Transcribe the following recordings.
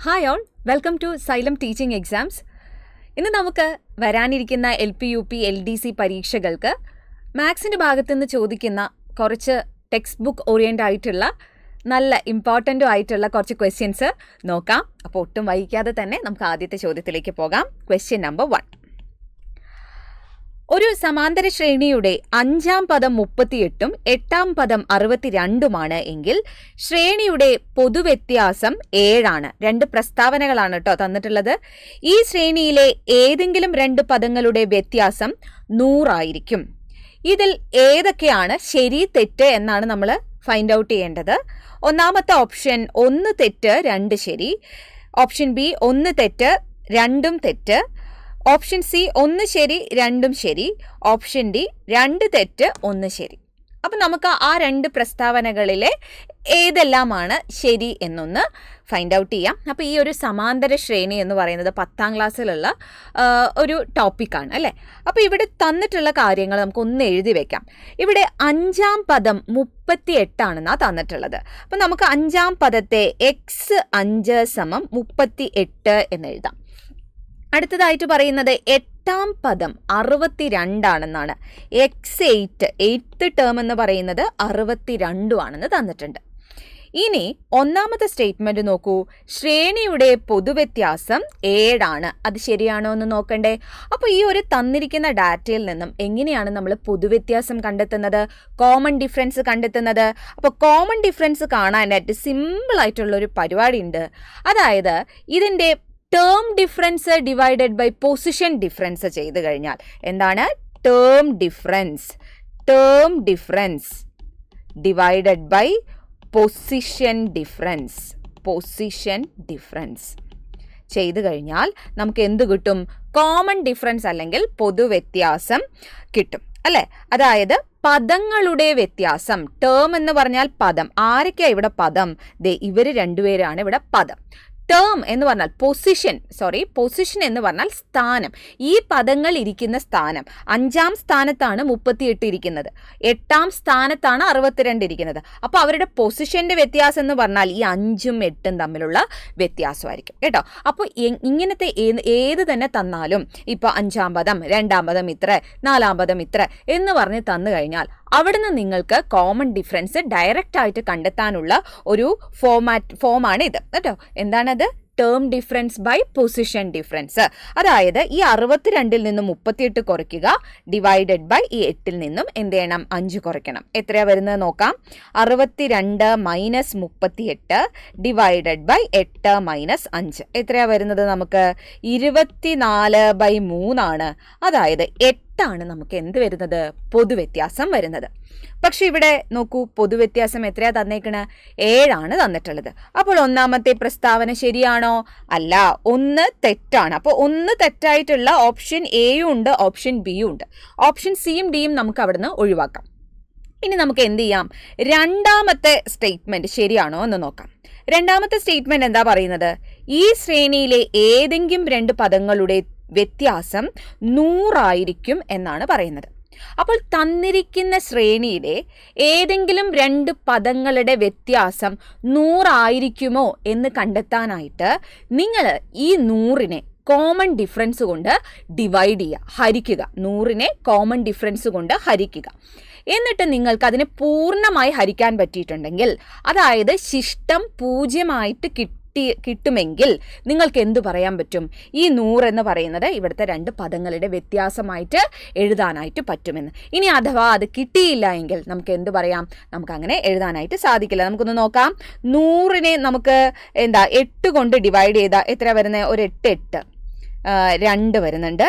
Hi all, welcome to Xylem teaching exams. ഇന്ന് നമുക്ക് വരാനിരിക്കുന്ന LP UP LDC പരീക്ഷകൾക്ക് മാത്സിൻ്റെ ഭാഗത്തു നിന്ന് ചോദിക്കുന്ന കുറച്ച് ടെക്സ്റ്റ് ബുക്ക് ഓറിയൻ്റ് ആയിട്ടുള്ള നല്ല ഇമ്പോർട്ടൻ്റും ആയിട്ടുള്ള കുറച്ച് ക്വസ്റ്റ്യൻസ് നോക്കാം. അപ്പോൾ ഒട്ടും വൈകാതെ തന്നെ നമുക്ക് ആദ്യത്തെ ചോദ്യത്തിലേക്ക് പോകാം. Question number 1. ഒരു സമാന്തര ശ്രേണിയുടെ 5-ാം പദം 38-ഉം 8-ാം പദം 62-ഉമാണ് എങ്കിൽ ശ്രേണിയുടെ പൊതുവ്യത്യാസം 7ആണ്. രണ്ട് പ്രസ്താവനകളാണ് കേട്ടോ തന്നിട്ടുള്ളത്. ഈ ശ്രേണിയിലെ ഏതെങ്കിലും രണ്ട് പദങ്ങളുടെ വ്യത്യാസം 100 ആയിരിക്കും. ഇതിൽ ഏതൊക്കെയാണ് ശരി തെറ്റ് എന്നാണ് നമ്മൾ ഫൈൻഡ് ഔട്ട് ചെയ്യേണ്ടത്. ഒന്നാമത്തെ ഓപ്ഷൻ 1 തെറ്റ് 2 ശരി, ഓപ്ഷൻ ബി 1 തെറ്റ് 2 തെറ്റ്, ഓപ്ഷൻ സി 1 ശരി 2 ശരി, ഓപ്ഷൻ ഡി 2 തെറ്റ് 1 ശരി. അപ്പം നമുക്ക് ആ രണ്ട് പ്രസ്താവനകളിലെ ഏതെല്ലാമാണ് ശരി എന്നൊന്ന് ഫൈൻഡ് ഔട്ട് ചെയ്യാം. അപ്പോൾ ഈ ഒരു സമാന്തര ശ്രേണി എന്ന് പറയുന്നത് 10ാം ക്ലാസ്സിലുള്ള ഒരു ടോപ്പിക്കാണ് അല്ലേ. അപ്പോൾ ഇവിടെ തന്നിട്ടുള്ള കാര്യങ്ങൾ നമുക്കൊന്ന് എഴുതി വെക്കാം. ഇവിടെ 5-ാം പദം 38 ആണെന്നാണ് തന്നിട്ടുള്ളത്. അപ്പം നമുക്ക് 5-ാം പദത്തെ x5 = 38 എന്ന് എഴുതാം. അടുത്തതായിട്ട് പറയുന്നത് 8-ാം പദം 62 ആണെന്നാണ്. x8 8th ടേം എന്ന് പറയുന്നത് 62 ആണെന്ന് തന്നിട്ടുണ്ട്. ഇനി ഒന്നാമത്തെ സ്റ്റേറ്റ്മെന്റ് നോക്കൂ, ശ്രേണിയുടെ പൊതുവ്യത്യാസം 7 ആണ്. അത് ശരിയാണോ എന്ന് നോക്കണ്ടേ. അപ്പോൾ ഈ ഒരു തന്നിരിക്കുന്ന ഡാറ്റയിൽ നിന്നും എങ്ങനെയാണ് നമ്മൾ പൊതുവ്യത്യാസം കണ്ടെത്തുന്നത്, കോമൺ ഡിഫറൻസ് കണ്ടെത്തുന്നത്? അപ്പോൾ കോമൺ ഡിഫറൻസ് കാണാനായിട്ട് സിമ്പിളായിട്ടുള്ളൊരു പരിപാടി ഉണ്ട്. അതായത് ഇതിൻ്റെ term difference divided by position difference ചെയ്ത് കഴിഞ്ഞാൽ എന്താണ് term difference divided by position difference ചെയ്ത് കഴിഞ്ഞാൽ നമുക്ക് എന്ത് കിട്ടും? കോമൺ ഡിഫറൻസ് അല്ലെങ്കിൽ പൊതുവ്യത്യാസം കിട്ടും അല്ലേ. അതായത് പദങ്ങളുടെ വ്യത്യാസം. ടേം എന്ന് പറഞ്ഞാൽ പദം. ആരൊക്കെയാണ് ഇവിടെ പദം? ഇവർ രണ്ടുപേരാണ് ഇവിടെ പദം. ടേം എന്ന് പറഞ്ഞാൽ പൊസിഷൻ എന്ന് പറഞ്ഞാൽ സ്ഥാനം. ഈ പദങ്ങൾ ഇരിക്കുന്ന സ്ഥാനം. 5-ാം സ്ഥാനത്താണ് 38 ഇരിക്കുന്നത്, 8-ാം സ്ഥാനത്താണ് 62 ഇരിക്കുന്നത്. അപ്പോൾ അവരുടെ പൊസിഷന്റെ വ്യത്യാസം എന്ന് പറഞ്ഞാൽ ഈ 5ഉം 8ഉം തമ്മിലുള്ള വ്യത്യാസമായിരിക്കും കേട്ടോ. അപ്പോൾ ഇങ്ങനത്തെ ഏത് തന്നെ തന്നാലും ഇപ്പോൾ 5-ാം പദം 2-ാം പദം ഇത്ര, 4-ാം പദം ഇത്ര എന്ന് പറഞ്ഞ് തന്നു കഴിഞ്ഞാൽ അവിടുന്ന് നിങ്ങൾക്ക് കോമൺ ഡിഫറൻസ് ഡയറക്റ്റ് ആയിട്ട് കണ്ടെത്താനുള്ള ഒരു ഫോമാണ് ഇത് കേട്ടോ. എന്താണത്? Term difference by position difference. അതായത് ഈ 62-ൽ നിന്നും 38 കുറയ്ക്കുക, ഡിവൈഡഡ് ബൈ ഈ 8-ൽ നിന്നും എന്ത് ചെയ്യണം? 5 കുറയ്ക്കണം. എത്രയാണ് വരുന്നത് നോക്കാം. 62 - 38 ഡിവൈഡഡ് ബൈ 8 - 5 എത്രയാണ് വരുന്നത്? നമുക്ക് 24/3 ആണ്. അതായത് 8ആണ് നമുക്ക് എന്ത് വരുന്നത്? പൊതുവ്യത്യാസം വരുന്നത്. പക്ഷെ ഇവിടെ നോക്കൂ, പൊതുവ്യത്യാസം എത്രയാണ് തന്നേക്കണത്? 7ആണ് തന്നിട്ടുള്ളത്. അപ്പോൾ ഒന്നാമത്തെ പ്രസ്താവന ശരിയാണോ? അല്ല, 1 തെറ്റാണ്. അപ്പോൾ 1 തെറ്റായിട്ടുള്ള ഓപ്ഷൻ എയും ഉണ്ട്, ഓപ്ഷൻ ബിയും ഉണ്ട്. ഓപ്ഷൻ സിയും ഡിയും നമുക്ക് അവിടുന്ന് ഒഴിവാക്കാം. ഇനി നമുക്ക് എന്ത് ചെയ്യാം? രണ്ടാമത്തെ സ്റ്റേറ്റ്മെന്റ് ശരിയാണോ എന്ന് നോക്കാം. രണ്ടാമത്തെ സ്റ്റേറ്റ്മെന്റ് എന്താ പറയുന്നത്? ഈ ശ്രേണിയിലെ ഏതെങ്കിലും രണ്ട് പദങ്ങളുടെ വ്യത്യാസം 100 ആയിരിക്കും എന്നാണ് പറയുന്നത്. അപ്പോൾ തന്നിരിക്കുന്ന ശ്രേണിയിലെ ഏതെങ്കിലും രണ്ട് പദങ്ങളുടെ വ്യത്യാസം 100 ആയിരിക്കുമോ എന്ന് കണ്ടെത്താനായിട്ട് നിങ്ങൾ ഈ 100നെ കോമൺ ഡിഫറൻസ് കൊണ്ട് ഡിവൈഡ് ചെയ്യുക, ഹരിക്കുക. 100നെ കോമൺ ഡിഫറൻസ് കൊണ്ട് ഹരിക്കുക. എന്നിട്ട് നിങ്ങൾക്ക് അതിനെ പൂർണ്ണമായി ഹരിക്കാൻ പറ്റിയിട്ടുണ്ടെങ്കിൽ, അതായത് ശിഷ്ടം 0 കിട്ടുമെങ്കിൽ നിങ്ങൾക്ക് എന്തു പറയാൻ പറ്റും? ഈ 100 എന്ന് പറയുന്നത് ഇവിടുത്തെ രണ്ട് പദങ്ങളുടെ വ്യത്യാസമായിട്ട് എഴുതാനായിട്ട് പറ്റുമെന്ന്. ഇനി അഥവാ അത് കിട്ടിയില്ല എങ്കിൽ നമുക്ക് എന്ത് പറയാം? നമുക്ക് അങ്ങനെ എഴുതാനായിട്ട് സാധിക്കില്ല. നമുക്കൊന്ന് നോക്കാം. 100നെ നമുക്ക് 8 കൊണ്ട് ഡിവൈഡ് ചെയ്താൽ എത്ര വരുന്നത്? ഒരു 8 2 വരുന്നുണ്ട്.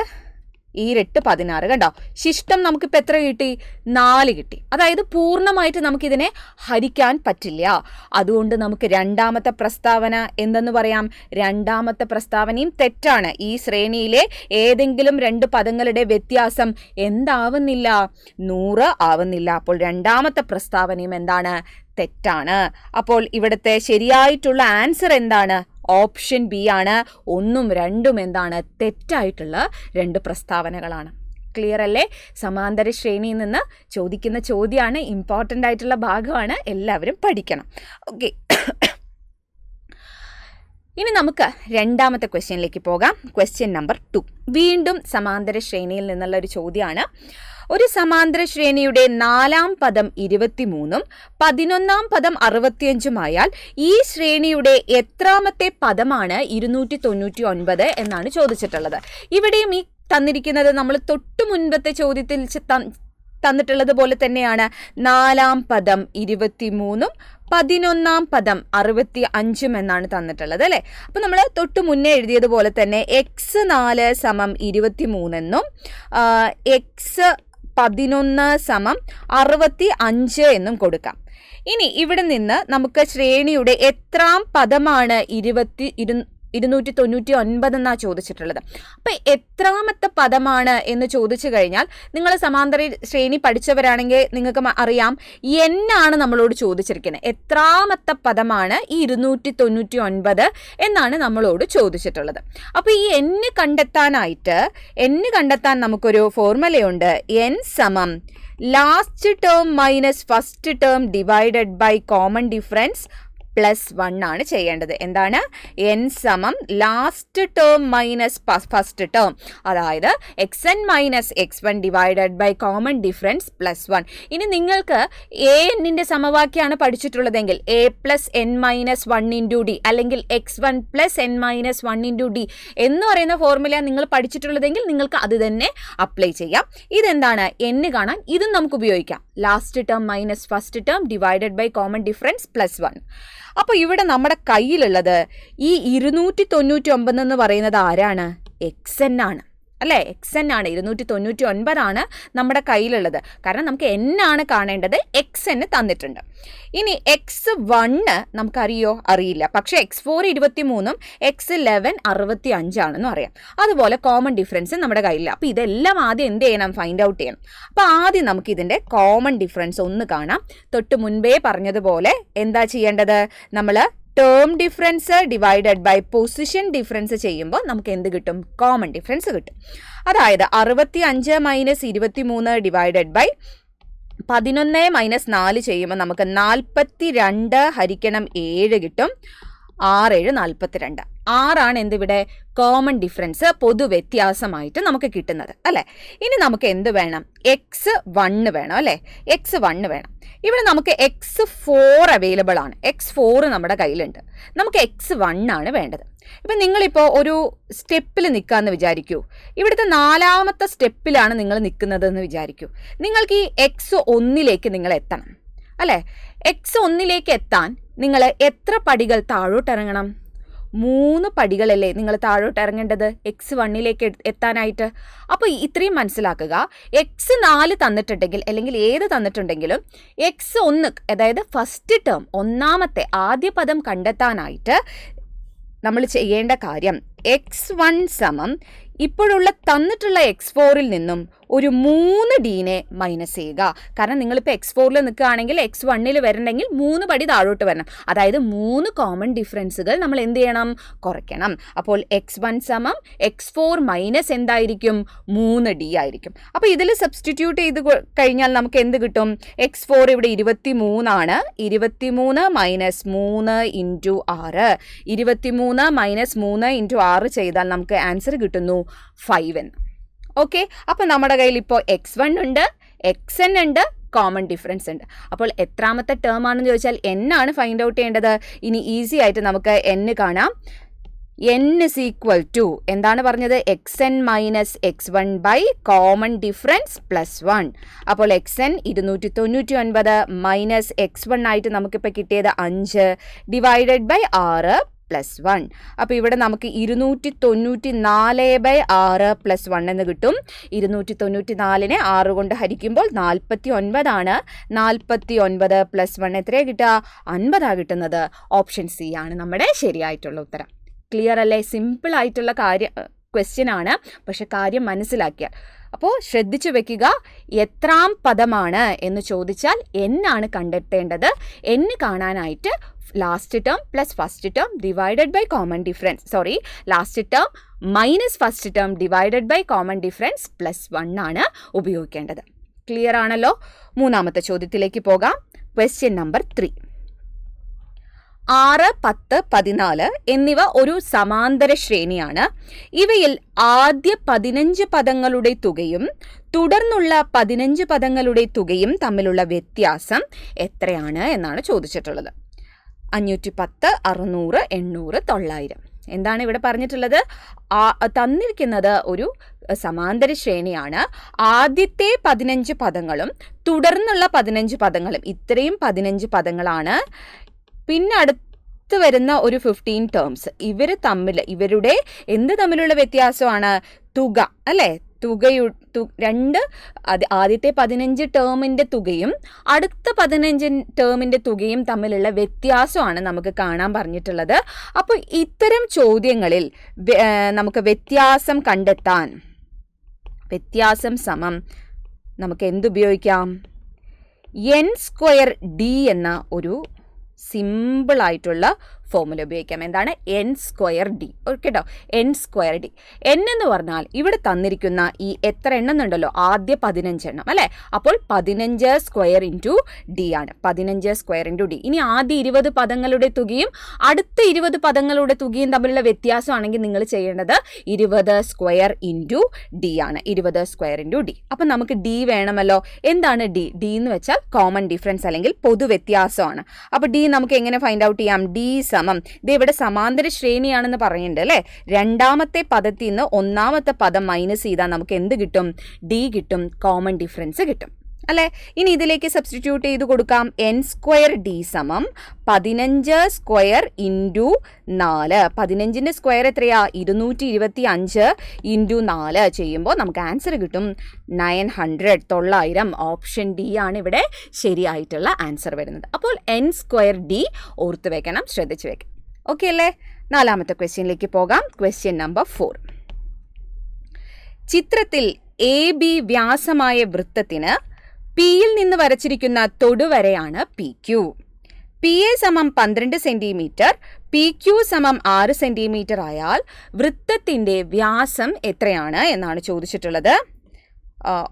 ഈ 8 16 കണ്ടോ. ശിഷ്ടം നമുക്കിപ്പോൾ എത്ര കിട്ടി? 4 കിട്ടി. അതായത് പൂർണ്ണമായിട്ട് നമുക്കിതിനെ ഹരിക്കാൻ പറ്റില്ല. അതുകൊണ്ട് നമുക്ക് രണ്ടാമത്തെ പ്രസ്താവന എന്തെന്ന് പറയാം? രണ്ടാമത്തെ പ്രസ്താവനയും തെറ്റാണ്. ഈ ശ്രേണിയിലെ ഏതെങ്കിലും രണ്ട് പദങ്ങളുടെ വ്യത്യാസം എന്താവുന്നില്ല? 100 ആവുന്നില്ല. അപ്പോൾ രണ്ടാമത്തെ പ്രസ്താവനയും എന്താണ്? തെറ്റാണ്. അപ്പോൾ ഇവിടുത്തെ ശരിയായിട്ടുള്ള ആൻസർ എന്താണ്? ഓപ്ഷൻ ബി ആണ്. 1ഉം 2ഉം എന്താണ്? തെറ്റായിട്ടുള്ള രണ്ട് പ്രസ്താവനകളാണ്. ക്ലിയർ അല്ലേ? സമാന്തര ശ്രേണിയിൽ നിന്ന് ചോദിക്കുന്ന ചോദ്യമാണ്, ഇമ്പോർട്ടൻ്റ് ആയിട്ടുള്ള ഭാഗമാണ്, എല്ലാവരും പഠിക്കണം. ഓക്കെ. ഇനി നമുക്ക് രണ്ടാമത്തെ ക്വസ്റ്റ്യനിലേക്ക് പോകാം. ക്വസ്റ്റ്യൻ നമ്പർ 2 വീണ്ടും സമാന്തര ശ്രേണിയിൽ നിന്നുള്ള ഒരു ചോദ്യമാണ്. ഒരു സമാന്തര ശ്രേണിയുടെ 4ാം പദം 23ഉം 11ാം പദം 65ഉമായാൽ ഈ ശ്രേണിയുടെ എത്രാമത്തെ പദമാണ് 299 എന്നാണ് ചോദിച്ചിട്ടുള്ളത്. ഇവിടെയും ഈ തന്നിരിക്കുന്നത് നമ്മൾ തൊട്ടു മുൻപത്തെ ചോദ്യത്തിൽ തന്നിട്ടുള്ളത് പോലെ തന്നെയാണ്. 4ാം പദം 23ഉം 11ാം പദം 65ഉം എന്നാണ് തന്നിട്ടുള്ളത് അല്ലേ. അപ്പൊ നമ്മൾ തൊട്ടു മുന്നേ എഴുതിയതുപോലെ തന്നെ x4 സമം 23 എന്നും x11 സമം 65 എന്നും കൊടുക്കാം. ഇനി ഇവിടെ നിന്ന് നമുക്ക് ശ്രേണിയുടെ എത്രാം പദമാണ് 299 എന്നാ ചോദിച്ചിട്ടുള്ളത്. അപ്പൊ എത്രാമത്തെ പദമാണ് എന്ന് ചോദിച്ചു കഴിഞ്ഞാൽ നിങ്ങൾ സമാന്തര ശ്രേണി പഠിച്ചവരാണെങ്കിൽ നിങ്ങൾക്ക് അറിയാം n ആണ് നമ്മളോട് ചോദിച്ചിരിക്കുന്നത്. എത്രാമത്തെ പദമാണ് ഈ 299 എന്നാണ് നമ്മളോട് ചോദിച്ചിട്ടുള്ളത്. അപ്പൊ ഈ n കണ്ടെത്താൻ നമുക്കൊരു ഫോർമുലയുണ്ട്. n സമം last term minus first term divided by common difference +1 ആണ് ചെയ്യേണ്ടത്. എന്താണ്? n സമം last term minus first term, അതായത് xn minus x1 divided by common difference +1. ഇനി നിങ്ങൾക്ക് a(n)ന്റെ സമവാക്യമാണ് പഠിച്ചിട്ടുള്ളതെങ്കിൽ a plus n minus 1 into D അല്ലെങ്കിൽ x1 plus n minus 1 into D എന്ന് പറയുന്ന ഫോർമുല നിങ്ങൾ പഠിച്ചിട്ടുള്ളതെങ്കിൽ നിങ്ങൾക്ക് അത് തന്നെ അപ്ലൈ ചെയ്യാം. ഇതെന്താണ്? n കാണാൻ ഇതും നമുക്ക് ഉപയോഗിക്കാം. Last term minus first term divided by common difference +1. അപ്പോൾ ഇവിടെ നമ്മുടെ കയ്യിലുള്ളത് ഈ 299 എന്ന് പറയുന്നത് ആരാണ്? xn ആണ് അല്ലേ. xn ആണ്, 299 ആണ് നമ്മുടെ കയ്യിലുള്ളത്. കാരണം നമുക്ക് n ആണ് കാണേണ്ടത്, xn തന്നിട്ടുണ്ട്. ഇനി x1 അറിയില്ല, പക്ഷെ x4 23ഉം x11 65 ആണെന്നും അറിയാം. അതുപോലെ കോമൺ ഡിഫറൻസ് നമ്മുടെ കയ്യിലില്ല. അപ്പോൾ ഇതെല്ലാം ആദ്യം എന്ത് ചെയ്യണം? ഫൈൻഡ് ഔട്ട് ചെയ്യണം. അപ്പോൾ ആദ്യം നമുക്ക് ഇതിൻ്റെ കോമൺ ഡിഫറൻസ് ഒന്ന് കാണാം. തൊട്ട് മുൻപേ പറഞ്ഞതുപോലെ എന്താ ചെയ്യേണ്ടത്? നമ്മൾ term difference divided by position difference ചെയ്യുമ്പോൾ നമുക്ക് എന്ത് കിട്ടും? കോമൺ ഡിഫറൻസ് കിട്ടും. അതായത് 65 മൈനസ് 23 ഡിവൈഡഡ് ബൈ 11 മൈനസ് 4 ചെയ്യുമ്പോൾ നമുക്ക് 42 ഹരിക്കണം 7 കിട്ടും. 6 7 42. 6 എന്തിവിടെ? കോമൺ ഡിഫറൻസ്, പൊതുവ്യത്യാസമായിട്ട് നമുക്ക് കിട്ടുന്നത് അല്ലേ. ഇനി നമുക്ക് എന്ത് വേണം? x1 വേണം അല്ലേ. x1 വേണം. ഇവിടെ നമുക്ക് x4 അവൈലബിൾ ആണ്. x4 നമ്മുടെ കയ്യിലുണ്ട്. നമുക്ക് x1 ആണ് വേണ്ടത്. ഇപ്പം നിങ്ങളിപ്പോൾ ഒരു സ്റ്റെപ്പിൽ നിൽക്കാമെന്ന് വിചാരിക്കൂ. ഇവിടുത്തെ 4ാമത്തെ സ്റ്റെപ്പിലാണ് നിങ്ങൾ നിൽക്കുന്നതെന്ന് വിചാരിക്കൂ. നിങ്ങൾക്ക് ഈ x1 നിങ്ങൾ എത്തണം അല്ലേ. x1 എത്താൻ നിങ്ങൾ എത്ര പടികൾ താഴോട്ടിറങ്ങണം? 3 പടികളല്ലേ നിങ്ങൾ താഴോട്ട് ഇറങ്ങേണ്ടത് x1 എത്താനായിട്ട്. അപ്പോൾ ഇത്രയും മനസ്സിലാക്കുക. x4 തന്നിട്ടുണ്ടെങ്കിൽ അല്ലെങ്കിൽ ഏത് തന്നിട്ടുണ്ടെങ്കിലും x1 അതായത് ഫസ്റ്റ് ടേം, ഒന്നാമത്തെ ആദ്യ പദം കണ്ടെത്താനായിട്ട് നമ്മൾ ചെയ്യേണ്ട കാര്യം x1 സമം ഇപ്പോഴുള്ള തന്നിട്ടുള്ള x4 നിന്നും ഒരു 3D മൈനസ് ചെയ്യുക. കാരണം നിങ്ങളിപ്പോൾ x4 നിൽക്കുകയാണെങ്കിൽ x1 വരണമെങ്കിൽ 3 പടി താഴോട്ട് വരണം. അതായത് 3 കോമൺ ഡിഫറൻസുകൾ നമ്മൾ എന്ത് ചെയ്യണം? കുറയ്ക്കണം. അപ്പോൾ x1 സമം x4 മൈനസ് എന്തായിരിക്കും? 3D ആയിരിക്കും. അപ്പോൾ ഇതിൽ സബ്സ്റ്റിറ്റ്യൂട്ട് ചെയ്ത് കഴിഞ്ഞാൽ നമുക്ക് എന്ത് കിട്ടും? x4 ഇവിടെ 23 ആണ്. 23 മൈനസ് 3 ഇൻറ്റു 6. 23 മൈനസ് 3 ഇൻറ്റു 6 ചെയ്താൽ നമുക്ക് ആൻസർ കിട്ടുന്നു 5 എന്ന്. ഓക്കെ, അപ്പോൾ നമ്മുടെ കയ്യിൽ ഇപ്പോൾ x1 ഉണ്ട്, xn ഉണ്ട്, കോമൺ ഡിഫറൻസ് ഉണ്ട്. അപ്പോൾ എത്രാമത്തെ ടേം ആണെന്ന് ചോദിച്ചാൽ n ആണ് ഫൈൻഡ് ഔട്ട് ചെയ്യേണ്ടത്. ഇനി ഈസി ആയിട്ട് നമുക്ക് n കാണാം. n is equal to എന്താണ് പറഞ്ഞത്? xn minus x1 by common difference +1. അപ്പോൾ xn 299 മൈനസ് x1 ആയിട്ട് നമുക്കിപ്പോൾ കിട്ടിയത് 5 ഡിവൈഡഡ് ബൈ 6 +1. അപ്പോൾ ഇവിടെ നമുക്ക് 294/6 +1 എന്ന് കിട്ടും. 294നെ 6 കൊണ്ട് ഹരിക്കുമ്പോൾ 49 ആണ്. 49 +1 എത്രയാണ് കിട്ടുക? 50 കിട്ടുന്നത്. ഓപ്ഷൻ സി ആണ് നമ്മുടെ ശരിയായിട്ടുള്ള ഉത്തരം. ക്ലിയർ അല്ലേ? സിമ്പിൾ ആയിട്ടുള്ള ക്വസ്റ്റ്യൻ ആണ്, പക്ഷെ കാര്യം മനസ്സിലാക്കിയാൽ. അപ്പോൾ ശ്രദ്ധിച്ചു വെക്കുക. എത്രാം പദമാണ് എന്ന് ചോദിച്ചാൽ n ആണ് കണ്ടെത്തേണ്ടത്. n കാണാനായിട്ട് last term plus first term divided by common difference, last term minus first term divided by common difference +1 ആണ് ഉപയോഗിക്കേണ്ടത്. ക്ലിയർ ആണല്ലോ? മൂന്നാമത്തെ ചോദ്യത്തിലേക്ക് പോകാം. Question number 3. 6, 10, 14 എന്നിവ ഒരു സമാന്തര ശ്രേണിയാണ്. ഇവയിൽ ആദ്യ 15 പദങ്ങളുടെ തുകയും തുടർന്നുള്ള 15 പദങ്ങളുടെ തുകയും തമ്മിലുള്ള വ്യത്യാസം എത്രയാണ് എന്നാണ് ചോദിച്ചിട്ടുള്ളത്. 510, 600, 800, 900. എന്താണ് ഇവിടെ പറഞ്ഞിട്ടുള്ളത്? തന്നിരിക്കുന്നത് ഒരു സമാന്തര ശ്രേണിയാണ്. ആദ്യത്തെ 15 പദങ്ങളും തുടർന്നുള്ള 15 പദങ്ങളും, ഇത്രയും 15 പദങ്ങളാണ്. പിന്നെ അടുത്ത് വരുന്ന ഒരു 15 ടേംസ്, ഇവരുടെ എന്ത് തമ്മിലുള്ള വ്യത്യാസമാണ്? തുക, അല്ലേ? ആദ്യത്തെ 15 ടേമിന്റെ തുകയും അടുത്ത 15 ടേമിന്റെ തുകയും തമ്മിലുള്ള വ്യത്യാസമാണ് നമുക്ക് കാണാൻ പറഞ്ഞിട്ടുള്ളത്. അപ്പോൾ ഇത്തരം ചോദ്യങ്ങളിൽ നമുക്ക് വ്യത്യാസം കണ്ടെത്താൻ, വ്യത്യാസം സമം നമുക്ക് എന്തുപയോഗിക്കാം? n² എന്ന ഒരു സിമ്പിൾ ആയിട്ടുള്ള ഫോർമുല ഉപയോഗിക്കാം. എന്താണ്? n²d. കേട്ടോ, n²d. n എന്ന് പറഞ്ഞാൽ ഇവിടെ തന്നിരിക്കുന്ന ഈ എത്ര എണ്ണം ഉണ്ടല്ലോ, ആദ്യ 15 എണ്ണം, അല്ലേ? അപ്പോൾ 15² d ആണ്. 15² d. ഇനി ആദ്യ 20 പദങ്ങളുടെ തുകയും അടുത്ത 20 പദങ്ങളുടെ തുകയും തമ്മിലുള്ള വ്യത്യാസമാണെങ്കിൽ നിങ്ങൾ ചെയ്യേണ്ടത് 20² d ആണ്. 20² d. അപ്പം നമുക്ക് d വേണമല്ലോ. എന്താണ് d? d എന്ന് വെച്ചാൽ കോമൺ ഡിഫറൻസ് അല്ലെങ്കിൽ പൊതുവ്യത്യാസമാണ്. അപ്പോൾ d നമുക്ക് എങ്ങനെ ഫൈൻഡ് ഔട്ട് ചെയ്യാം? d ഇത് ഇവിടെ സമാന്തര ശ്രേണിയാണെന്ന് പറയുന്നുണ്ട്, അല്ലേ? രണ്ടാമത്തെ പദത്തിൽ നിന്ന് ഒന്നാമത്തെ പദം മൈനസ് ചെയ്താൽ നമുക്ക് എന്ത് കിട്ടും? d കിട്ടും, കോമൺ ഡിഫറൻസ് കിട്ടും, അല്ലേ? ഇനി ഇതിലേക്ക് സബ്സ്റ്റിറ്റ്യൂട്ട് ചെയ്ത് കൊടുക്കാം. n²d സമം 15² ഇൻറ്റു 4. 15ന്റെ സ്ക്വയർ എത്രയാ? 225 ഇൻറ്റു 4 ചെയ്യുമ്പോൾ നമുക്ക് ആൻസർ കിട്ടും 900, 900. ഓപ്ഷൻ ഡി ആണ് ഇവിടെ ശരിയായിട്ടുള്ള ആൻസർ വരുന്നത്. അപ്പോൾ n²d ഓർത്ത് വെക്കണം, ശ്രദ്ധിച്ചു വെക്കണം. ഓക്കെ അല്ലേ? നാലാമത്തെ ക്വസ്റ്റ്യനിലേക്ക് പോകാം. Question number 4. ചിത്രത്തിൽ AB വ്യാസമായ വൃത്തത്തിന് പിയിൽ നിന്ന് വരച്ചിരിക്കുന്ന തൊടുവരയാണ് PQ. PA സമം 12 സെന്റിമീറ്റർ, PQ സമം 6 സെന്റിമീറ്റർ ആയാൽ വൃത്തത്തിന്റെ വ്യാസം എത്രയാണ് എന്നാണ് ചോദിച്ചിട്ടുള്ളത്.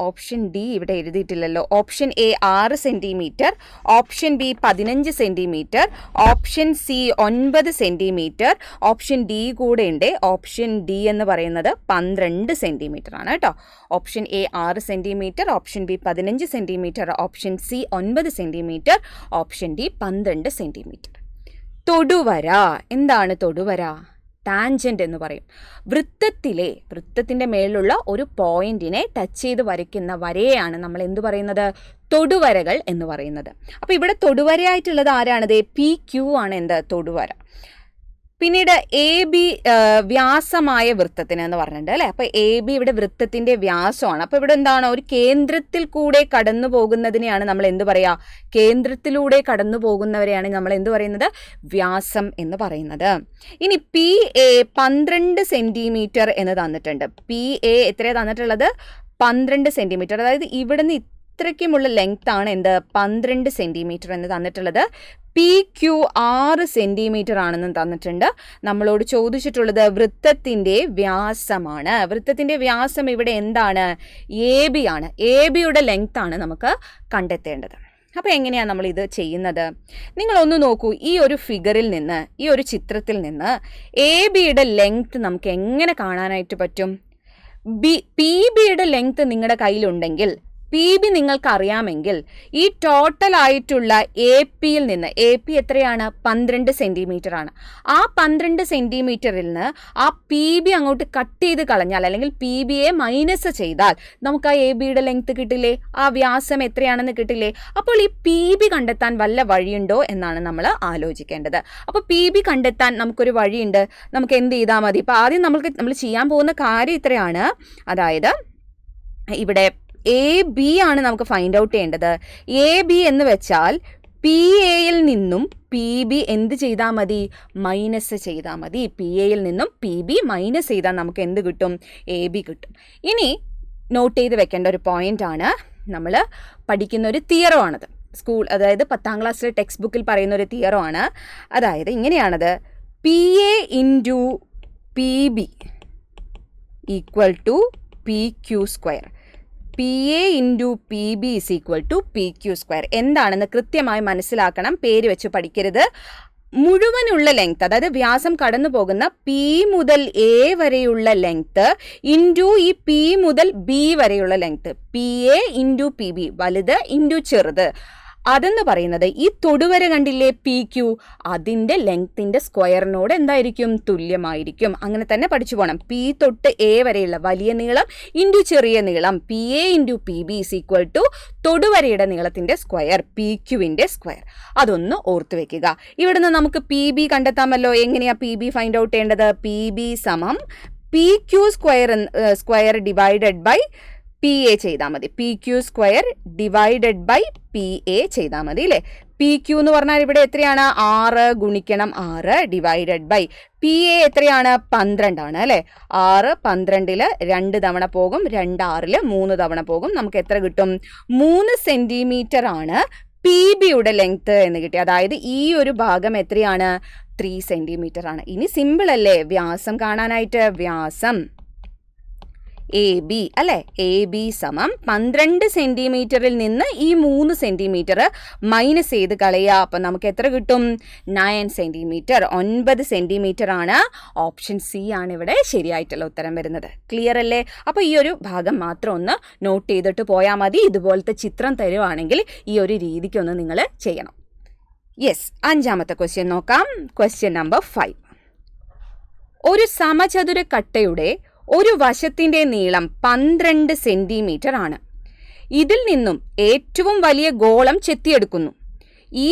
ഓപ്ഷൻ ഡി ഇവിടെ എഴുതിയിട്ടില്ലല്ലോ. Option A 6 centimetre, option B 15 centimetre, option C 9 centimetre, option D കൂടെ ഉണ്ട്. ഓപ്ഷൻ ഡി എന്ന് പറയുന്നത് 12 സെന്റിമീറ്റർ ആണ് കേട്ടോ. Option A 6 centimetre, option B 15 centimetre, option C 9 centimetre, option D 12 centimetre. തൊടുവര എന്താണ്? തൊടുവര ടാൻജന്റ് എന്ന് പറയും. വൃത്തത്തിന്റെ മേലുള്ള ഒരു പോയിന്റിനെ ടച്ച് ചെയ്ത് വരയ്ക്കുന്ന വരയെയാണ് നമ്മൾ എന്ത് പറയുന്നത്? തൊടുവരകൾ എന്ന് പറയുന്നത്. അപ്പോൾ ഇവിടെ തൊടുവരയായിട്ടുള്ളത് ആരാണത്? PQ ആണ് എന്ത്? തൊടുവര. പിന്നീട് AB വ്യാസമായ വൃത്തത്തിന് എന്ന് പറഞ്ഞിട്ടുണ്ട്, അല്ലേ? അപ്പോൾ AB ഇവിടെ വൃത്തത്തിന്റെ വ്യാസമാണ്. അപ്പോൾ ഇവിടെ എന്താണ്? ഒരു കേന്ദ്രത്തിൽ കൂടെ കടന്നു പോകുന്നതിനെയാണ് നമ്മൾ എന്ത് പറയുക? കേന്ദ്രത്തിലൂടെ കടന്നു പോകുന്നവരെയാണ് നമ്മൾ എന്ത് പറയുന്നത്? വ്യാസം എന്ന് പറയുന്നത്. ഇനി PA 12 സെന്റിമീറ്റർ എന്ന് തന്നിട്ടുണ്ട്. PA എത്രയാണ് തന്നിട്ടുള്ളത്? 12 സെന്റിമീറ്റർ. അതായത് ഇവിടുന്ന് ഇത്രയ്ക്കുമുള്ള ലെങ്ത് ആണ് എന്ത്? 12 സെന്റിമീറ്റർ എന്ന് തന്നിട്ടുള്ളത്. PQ 6 സെന്റിമീറ്റർ ആണെന്ന് തന്നിട്ടുണ്ട്. നമ്മളോട് ചോദിച്ചിട്ടുള്ളത് വൃത്തത്തിന്റെ വ്യാസമാണ്. വൃത്തത്തിന്റെ വ്യാസം ഇവിടെ എന്താണ്? AB ആണ്. ABയുടെ ലെങ്ത് ആണ് നമുക്ക് കണ്ടെത്തേണ്ടത്. അപ്പോൾ എങ്ങനെയാണ് നമ്മൾ ഇത് ചെയ്യുന്നത്? നിങ്ങളൊന്ന് നോക്കൂ. ഈ ഒരു ഫിഗറിൽ നിന്ന്, ഈ ഒരു ചിത്രത്തിൽ നിന്ന് ABയുടെ ലെങ്ത് നമുക്ക് എങ്ങനെ കാണാനായിട്ട് പറ്റും? PBയുടെ ലെങ്ത് നിങ്ങളുടെ കയ്യിലുണ്ടെങ്കിൽ, PB നിങ്ങൾക്ക് അറിയാമെങ്കിൽ, ഈ ടോട്ടൽ ആയിട്ടുള്ള APയിൽ നിന്ന്, AP എത്രയാണ്? 12 സെന്റിമീറ്റർ ആണ്. ആ 12 സെന്റിമീറ്ററിൽ നിന്ന് ആ PB അങ്ങോട്ട് കട്ട് ചെയ്ത് കളഞ്ഞാൽ, അല്ലെങ്കിൽ PBയെ മൈനസ് ചെയ്താൽ നമുക്ക് ആ ABയുടെ ലെങ്ത് കിട്ടില്ലേ? ആ വ്യാസം എത്രയാണെന്ന് കിട്ടില്ലേ? അപ്പോൾ ഈ PB കണ്ടെത്താൻ വല്ല വഴിയുണ്ടോ എന്നാണ് നമ്മൾ ആലോചിക്കേണ്ടത്. അപ്പോൾ PB കണ്ടെത്താൻ നമുക്കൊരു വഴിയുണ്ട്. നമുക്ക് എന്ത് ചെയ്താൽ മതി? ഇപ്പോൾ ആദ്യം നമ്മൾ ചെയ്യാൻ പോകുന്ന കാര്യം ഇത്രയാണ്. അതായത് ഇവിടെ AB ആണ് നമുക്ക് ഫൈൻഡ് ഔട്ട് ചെയ്യേണ്ടത്. AB എന്ന് വെച്ചാൽ PAയിൽ നിന്നും PB എന്ത് ചെയ്താൽ മതി? മൈനസ് ചെയ്താൽ മതി. PAയിൽ നിന്നും PB മൈനസ് ചെയ്താൽ നമുക്ക് എന്ത് കിട്ടും? AB കിട്ടും. ഇനി നോട്ട് ചെയ്ത് വെക്കേണ്ട ഒരു പോയിന്റ് ആണ്, നമ്മൾ പഠിക്കുന്ന ഒരു തിയറമാണത്. അതായത് 10ാം ക്ലാസ്സിലെ ടെക്സ്റ്റ് ബുക്കിൽ പറയുന്ന ഒരു തിയറമാണ്. അതായത് ഇങ്ങനെയാണത്: PA into PB equal to PQ². PA into PB is equal to PQ². എന്താണെന്ന് കൃത്യമായി മനസ്സിലാക്കണം. പേര് വെച്ച് പഠിക്കരുത്. മുഴുവനുള്ള ലെങ്ത്, അതായത് വ്യാസം കടന്നു പോകുന്ന പി മുതൽ എ വരെയുള്ള ലെങ്ത് ഇൻറ്റു ഈ പി മുതൽ ബി വരെയുള്ള length, P A into P B, വലുത് ഇൻറ്റു ചെറുത്, അതെന്ന് പറയുന്നത് ഈ തൊടുവര കണ്ടില്ലേ പി ക്യു, അതിൻ്റെ ലെങ്ത്തിന്റെ സ്ക്വയറിനോട് എന്തായിരിക്കും, തുല്യമായിരിക്കും. അങ്ങനെ തന്നെ പഠിച്ചു പോകണം. പി തൊട്ട് എ വരെയുള്ള വലിയ നീളം ഇൻറ്റു ചെറിയ നീളം, P A into P B is equal to തൊടുവരയുടെ നീളത്തിന്റെ സ്ക്വയർ, പി ക്യുവിന്റെ സ്ക്വയർ. അതൊന്ന് ഓർത്ത് വെക്കുക. ഇവിടുന്ന് നമുക്ക് പി ബി കണ്ടെത്താമല്ലോ. എങ്ങനെയാ പി ബി ഫൈൻഡ് ഔട്ട് ചെയ്യേണ്ടത്? പി ബി സമം P Q square divided by P A ചെയ്താൽ മതി. P Q square divided by P A ചെയ്താൽ മതി അല്ലേ. പി ക്യു എന്ന് പറഞ്ഞാൽ ഇവിടെ എത്രയാണ്? 6 ഗുണിക്കണം 6 ഡിവൈഡഡ് ബൈ പി എ എത്രയാണ്? 12 ആണ് അല്ലേ. 6 12 2 തവണ പോകും, 2 6 3 തവണ പോകും. നമുക്ക് എത്ര കിട്ടും? 3 സെന്റിമീറ്റർ ആണ് പി ബിയുടെ ലെങ്ത് എന്ന് കിട്ടി. അതായത് ഈ ഒരു ഭാഗം എത്രയാണ്? 3 സെന്റിമീറ്റർ ആണ്. ഇനി സിമ്പിൾ അല്ലേ വ്യാസം കാണാനായിട്ട്? വ്യാസം എ ബി അല്ലെ, എ ബി സമം 12 സെന്റിമീറ്ററിൽ നിന്ന് ഈ 3 സെന്റിമീറ്റർ മൈനസ് ചെയ്ത് കളയുക. അപ്പൊ നമുക്ക് എത്ര കിട്ടും? 9 സെന്റിമീറ്റർ. 9 സെന്റിമീറ്റർ ആണ്. ഓപ്ഷൻ സി ആണ് ഇവിടെ ശരിയായിട്ടുള്ള ഉത്തരം വരുന്നത്. ക്ലിയർ അല്ലേ? അപ്പൊ ഈ ഒരു ഭാഗം മാത്രം ഒന്ന് നോട്ട് ചെയ്തിട്ട് പോയാൽ മതി. ഇതുപോലത്തെ ചിത്രം തരുവാണെങ്കിൽ ഈ ഒരു രീതിക്കൊന്ന് നിങ്ങൾ ചെയ്യണം. യെസ്, 5ാമത്തെ ക്വസ്റ്റ്യൻ നോക്കാം. Question number 5. ഒരു സമചതുര കട്ടയുടെ ഒരു വശത്തിന്റെ നീളം 12 സെന്റിമീറ്റർ ആണ്. ഇതിൽ നിന്നും ഏറ്റവും വലിയ ഗോളം ചെത്തിയെടുക്കുന്നു. ഈ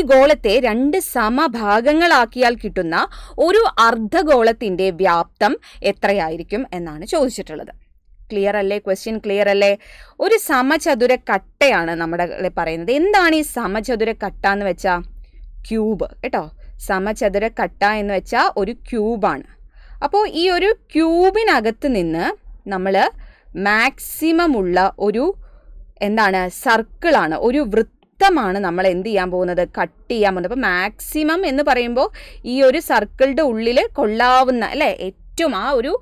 ഗോളത്തെ 2 സമഭാഗങ്ങളാക്കിയാൽ കിട്ടുന്ന ഒരു അർദ്ധഗോളത്തിന്റെ വ്യാപ്തം എത്രയായിരിക്കും എന്നാണ് ചോദിച്ചിട്ടുള്ളത്. ക്ലിയർ അല്ലേ? ക്വസ്റ്റ്യൻ ക്ലിയർ അല്ലേ? ഒരു സമചതുര കട്ടയാണ് നമ്മുടെ പറയുന്നത്. എന്താണ് ഈ സമചതുര കട്ട എന്ന് വെച്ചാൽ? ക്യൂബ് കേട്ടോ. സമചതുര കട്ട എന്ന് വെച്ചാൽ ഒരു ക്യൂബാണ്. അപ്പോൾ ഈ ഒരു ക്യൂബിനകത്ത് നിന്ന് നമ്മൾ മാക്സിമം ഉള്ള ഒരു സർക്കിളാണ്, ഒരു വൃത്തമാണ് നമ്മൾ എന്ത് ചെയ്യാൻ പോകുന്നത്? കട്ട് ചെയ്യാൻ പോകുന്നത്. അപ്പോൾ മാക്സിമം എന്ന് പറയുമ്പോൾ ഈ ഒരു സർക്കിളിൻ്റെ ഉള്ളിൽ കൊള്ളാവുന്ന അല്ലേ ഏറ്റവും ആ ഒരു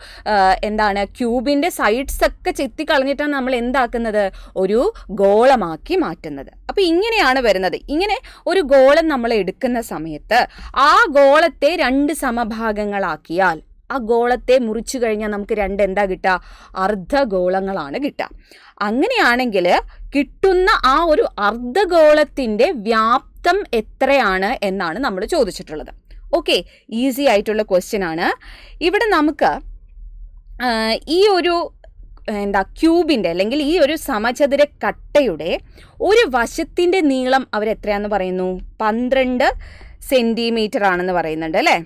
ക്യൂബിൻ്റെ സൈഡ്സ് ഒക്കെ ചെത്തിക്കളഞ്ഞിട്ടാണ് നമ്മൾ എന്താക്കുന്നത്? ഒരു ഗോളമാക്കി മാറ്റുന്നത്. അപ്പോൾ ഇങ്ങനെയാണ് വരുന്നത്. ഇങ്ങനെ ഒരു ഗോളം നമ്മൾ എടുക്കുന്ന സമയത്ത് ആ ഗോളത്തെ 2 സമഭാഗങ്ങളാക്കിയാൽ ആ ഗോളത്തെ മുറിച്ചു കഴിഞ്ഞാൽ നമുക്ക് 2 എന്താ കിട്ടുക? അർദ്ധഗോളങ്ങളാണ് കിട്ടുക. അങ്ങനെയാണെങ്കിൽ കിട്ടുന്ന ആ ഒരു അർദ്ധഗോളത്തിൻ്റെ വ്യാപ്തം എത്രയാണ് എന്നാണ് നമ്മൾ ചോദിച്ചിട്ടുള്ളത്. ഓക്കെ, ഈസി ആയിട്ടുള്ള ക്വസ്റ്റ്യൻ ആണ്. ഇവിടെ നമുക്ക് ഈ ഒരു ക്യൂബിൻ്റെ അല്ലെങ്കിൽ ഈ ഒരു സമചതുര കട്ടയുടെ ഒരു വശത്തിൻ്റെ നീളം അവരെത്രയാണെന്ന് പറയുന്നു? 12 സെന്റിമീറ്റർ ആണെന്ന് പറയുന്നുണ്ട് അല്ലേ.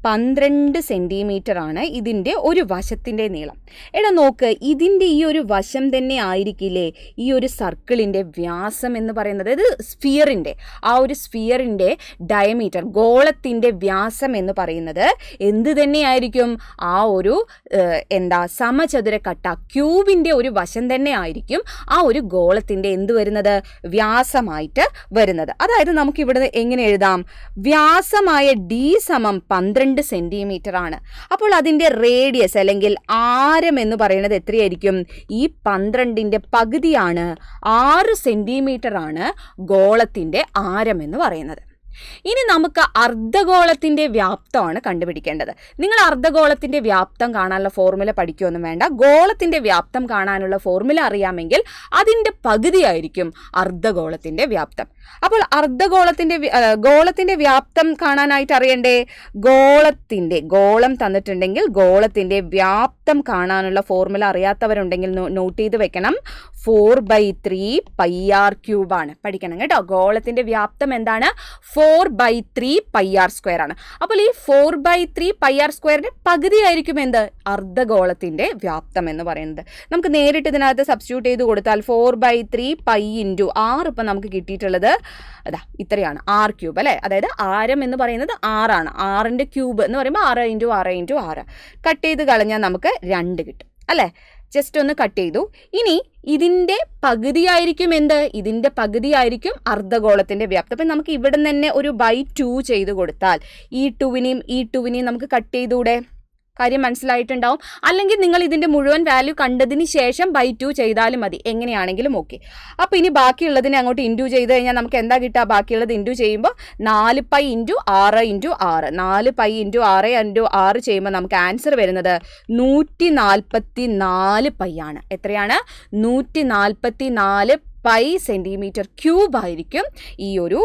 12 സെന്റിമീറ്റർ ആണ് ഇതിൻ്റെ ഒരു വശത്തിൻ്റെ നീളം. എടാ നോക്ക്, ഇതിൻ്റെ ഈ ഒരു വശം തന്നെ ആയിരിക്കില്ലേ ഈ ഒരു സർക്കിളിൻ്റെ വ്യാസം എന്ന് പറയുന്നത്? ഇത് സ്ഫിയറിൻ്റെ ആ ഒരു സ്ഫിയറിൻ്റെ ഡയമീറ്റർ, ഗോളത്തിൻ്റെ വ്യാസം എന്ന് പറയുന്നത് എന്ത് തന്നെയായിരിക്കും? ആ ഒരു സമചതുര കട്ട ക്യൂബിൻ്റെ ഒരു വശം തന്നെ ആയിരിക്കും ആ ഒരു ഗോളത്തിൻ്റെ എന്ത് വരുന്നത്? വ്യാസമായിട്ട് വരുന്നത്. അതായത് നമുക്കിവിടെ എങ്ങനെ എഴുതാം? വ്യാസമായ ഡി സമം 12 സെന്റിമീറ്റർ ആണ്. അപ്പോൾ അതിൻ്റെ റേഡിയസ് അല്ലെങ്കിൽ ആരം എന്ന് പറയുന്നത് എത്രയായിരിക്കും? ഈ 12ന്റെ പകുതിയാണ്, 6 സെന്റിമീറ്റർ ആണ് ഗോളത്തിൻ്റെ ആരം എന്ന് പറയുന്നത്. ഇനി നമുക്ക് അർദ്ധഗോളത്തിൻ്റെ വ്യാപ്തമാണ് കണ്ടുപിടിക്കേണ്ടത്. നിങ്ങൾ അർദ്ധഗോളത്തിൻ്റെ വ്യാപ്തം കാണാനുള്ള ഫോർമുല പഠിക്കുകയൊന്നും വേണ്ട. ഗോളത്തിൻ്റെ വ്യാപ്തം കാണാനുള്ള ഫോർമുല അറിയാമെങ്കിൽ അതിൻ്റെ പകുതിയായിരിക്കും അർദ്ധഗോളത്തിൻ്റെ വ്യാപ്തം. അപ്പോൾ ഗോളത്തിൻ്റെ വ്യാപ്തം കാണാനായിട്ട് അറിയണ്ടേ? ഗോളം തന്നിട്ടുണ്ടെങ്കിൽ ഗോളത്തിൻ്റെ വ്യാപ്തം കാണാനുള്ള ഫോർമുല അറിയാത്തവരുണ്ടെങ്കിൽ നോട്ട് ചെയ്ത് വെക്കണം. 4/3 πr³ ആണ്. പഠിക്കണം കേട്ടോ. ഗോളത്തിൻ്റെ വ്യാപ്തം എന്താണ്? 4/3 πr² ആണ്. അപ്പോൾ ഈ 4/3 πr² പകുതിയായിരിക്കും എന്ത്? അർദ്ധഗോളത്തിൻ്റെ വ്യാപ്തം എന്ന് പറയുന്നത്. നമുക്ക് നേരിട്ട് ഇതിനകത്ത് സബ്സ്റ്റിറ്റ്യൂട്ട് ചെയ്ത് കൊടുത്താൽ 4/3 π × r ഇപ്പം നമുക്ക് കിട്ടിയിട്ടുള്ളത് ഇത്രയാണ്, r³ അല്ലേ. അതായത് ആരം എന്ന് പറയുന്നത് 6 ആണ്. 6ന്റെ ക്യൂബ് എന്ന് പറയുമ്പോൾ 6 × 6 × 6 കട്ട് ചെയ്ത് കളഞ്ഞാൽ നമുക്ക് 2 കിട്ടും അല്ലേ. ജസ്റ്റ് ഒന്ന് കട്ട് ചെയ്തു. ഇനി ഇതിൻ്റെ പകുതിയായിരിക്കും എന്ത്? ഇതിൻ്റെ പകുതിയായിരിക്കും അർദ്ധഗോളത്തിൻ്റെ വ്യാപ്തം. അപ്പം നമുക്ക് ഇവിടെ നിന്ന് തന്നെ ഒരു 2 ചെയ്ത് കൊടുത്താൽ ഈ 2വിനെയും നമുക്ക് കട്ട് ചെയ്തുകൂടെ? കാര്യം മനസ്സിലായിട്ടുണ്ടാവും. അല്ലെങ്കിൽ നിങ്ങൾ ഇതിൻ്റെ മുഴുവൻ വാല്യൂ കണ്ടതിന് ശേഷം ബൈ 2 ചെയ്താലും മതി, എങ്ങനെയാണെങ്കിലും ഓക്കെ. അപ്പോൾ ഇനി ബാക്കിയുള്ളതിനെ അങ്ങോട്ട് ഇൻറ്റു ചെയ്ത് കഴിഞ്ഞാൽ നമുക്ക് എന്താ കിട്ടുക? ബാക്കിയുള്ളത് ഇൻറ്റു ചെയ്യുമ്പോൾ 4 pi into 6 into 6, 4 pi into 6 into 6 ചെയ്യുമ്പോൾ നമുക്ക് ആൻസർ വരുന്നത് 144 പൈ ആണ്. എത്രയാണ്? 144 പൈ സെൻറ്റിമീറ്റർ ക്യൂബ് ആയിരിക്കും ഈ ഒരു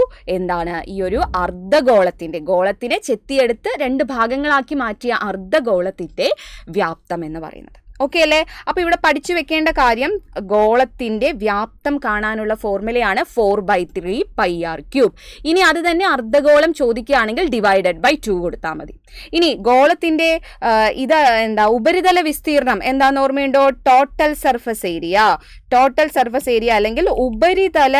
ഗോളത്തിനെ ചെത്തിയെടുത്ത് 2 ഭാഗങ്ങളാക്കി മാറ്റിയ അർദ്ധഗോളത്തിൻ്റെ വ്യാപ്തം എന്ന് പറയുന്നത്. ഓക്കെ അല്ലേ? അപ്പോൾ ഇവിടെ പഠിച്ചു വെക്കേണ്ട കാര്യം, ഗോളത്തിൻ്റെ വ്യാപ്തം കാണാനുള്ള ഫോർമുലയാണ് 4/3 പൈ ആർ ക്യൂബ്. ഇനി അത് തന്നെ അർദ്ധഗോളം ചോദിക്കുകയാണെങ്കിൽ ഡിവൈഡഡ് ബൈ 2 കൊടുത്താൽ മതി. ഇനി ഗോളത്തിൻ്റെ ഉപരിതല വിസ്തീർണം എന്താണെന്ന് ഓർമ്മയുണ്ടോ? ടോട്ടൽ സർഫസ് ഏരിയ അല്ലെങ്കിൽ ഉപരിതല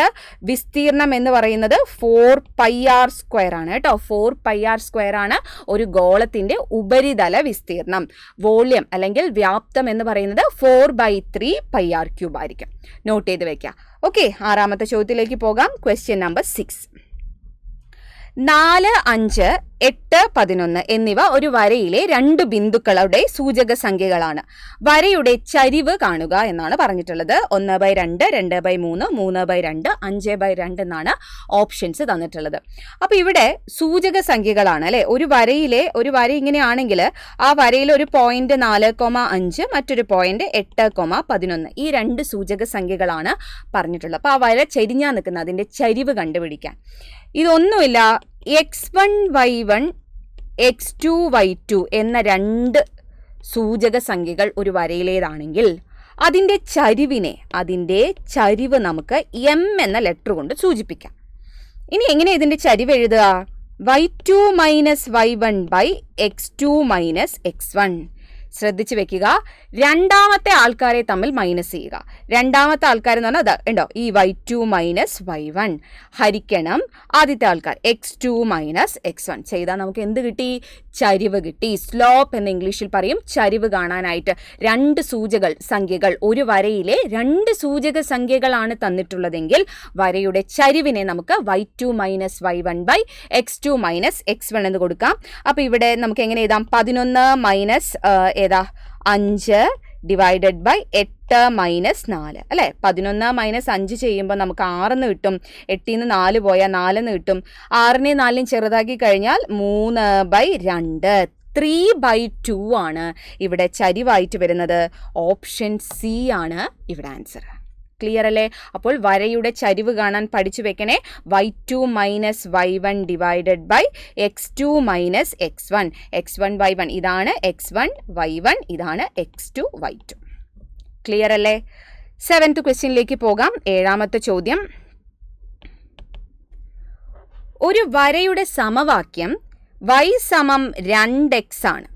വിസ്തീർണം എന്ന് പറയുന്നത് 4 പൈ ആർ സ്ക്വയർ ആണ് കേട്ടോ. 4 പൈ ആർ സ്ക്വയർ ആണ് ഒരു ഗോളത്തിൻ്റെ ഉപരിതല വിസ്തീർണം. വോള്യം അല്ലെങ്കിൽ വ്യാപ്തം എന്ന് പറയുന്നത് 4/3 പൈ ആർ ക്യൂബ് ആയിരിക്കും. നോട്ട് ചെയ്ത് വെക്കാം. ഓക്കെ, 6ാമത്തെ ചോദ്യത്തിലേക്ക് പോകാം. Question number 6. 4, 5, 8, 11 എന്നിവ ഒരു വരയിലെ 2 ബിന്ദുക്കളുടെ സൂചക സംഖ്യകളാണ്. വരയുടെ ചരിവ് കാണുക എന്നാണ് പറഞ്ഞിട്ടുള്ളത്. 1/2, 2/3, 3/2, 5/2 എന്നാണ് ഓപ്ഷൻസ് തന്നിട്ടുള്ളത്. അപ്പോൾ ഇവിടെ സൂചക സംഖ്യകളാണ് അല്ലേ. ഒരു വര ഇങ്ങനെയാണെങ്കിൽ ആ വരയിൽ ഒരു പോയിന്റ് 4,5, മറ്റൊരു പോയിന്റ് 8,11, ഈ 2 സൂചക സംഖ്യകളാണ് പറഞ്ഞിട്ടുള്ളത്. അപ്പോൾ ആ വര ചെരിഞ്ഞാൽ നിൽക്കുന്ന അതിൻ്റെ ചരിവ് കണ്ടുപിടിക്കാൻ ഇതൊന്നുമില്ല, x1 y1 x2 y2 എന്ന 2 സൂചക സംഖ്യകൾ ഒരു വരയിലേതാണെങ്കിൽ അതിൻ്റെ ചരിവ് നമുക്ക് m എന്ന ലെറ്റർ കൊണ്ട് സൂചിപ്പിക്കാം. ഇനി എങ്ങനെ ഇതിൻ്റെ ചരിവ് എഴുതുക? y2 minus y1 by x2 minus x1. ശ്രദ്ധിച്ചു വെക്കുക, രണ്ടാമത്തെ ആൾക്കാരെ തമ്മിൽ മൈനസ് ചെയ്യുക. രണ്ടാമത്തെ ആൾക്കാരെന്ന് പറഞ്ഞാൽ അത് ഉണ്ടോ, ഈ y2 മൈനസ് y1 ഹരിക്കണം ആദ്യത്തെ ആൾക്കാർ x2 മൈനസ് x1 ചെയ്താൽ നമുക്ക് എന്ത് കിട്ടി? ചരിവ് കിട്ടി. സ്ലോപ്പ് എന്ന് ഇംഗ്ലീഷിൽ പറയും. ചരിവ് കാണാനായിട്ട് 2 സംഖ്യകൾ ഒരു വരയിലെ 2 സൂചക സംഖ്യകളാണ് തന്നിട്ടുള്ളതെങ്കിൽ വരയുടെ ചരിവിനെ നമുക്ക് y2 minus y1 by x2 minus x1 എന്ന് കൊടുക്കാം. അപ്പോൾ ഇവിടെ നമുക്ക് എങ്ങനെ എഴുതാം? 11 മൈനസ് 5 ഡിവൈഡഡ് ബൈ 8 മൈനസ് 4 അല്ലേ. 11 മൈനസ് 5 ചെയ്യുമ്പോൾ നമുക്ക് 6 കിട്ടും. 8 4 പോയാൽ 4 കിട്ടും. 6 4 ചെറുതാക്കി കഴിഞ്ഞാൽ 3/2, 3/2 ആണ് ഇവിടെ ചരിവായിട്ട് വരുന്നത്. ഓപ്ഷൻ സി ആണ് ഇവിടെ ആൻസർ. ക്ലിയർ അല്ലേ? അപ്പോൾ വരയുടെ ചരിവ് കാണാൻ പഠിച്ചു വെക്കണേ. y2 minus y1 divided by x2 minus x1. x1 y1 ഇതാണ് x1 y1, ഇതാണ് x2 y2. ക്ലിയർ അല്ലേ? 7th ക്വസ്റ്റ്യനിലേക്ക് പോകാം. 7ാമത്തെ ചോദ്യം. ഒരു വരയുടെ സമവാക്യം y സമം 2x ആണ്.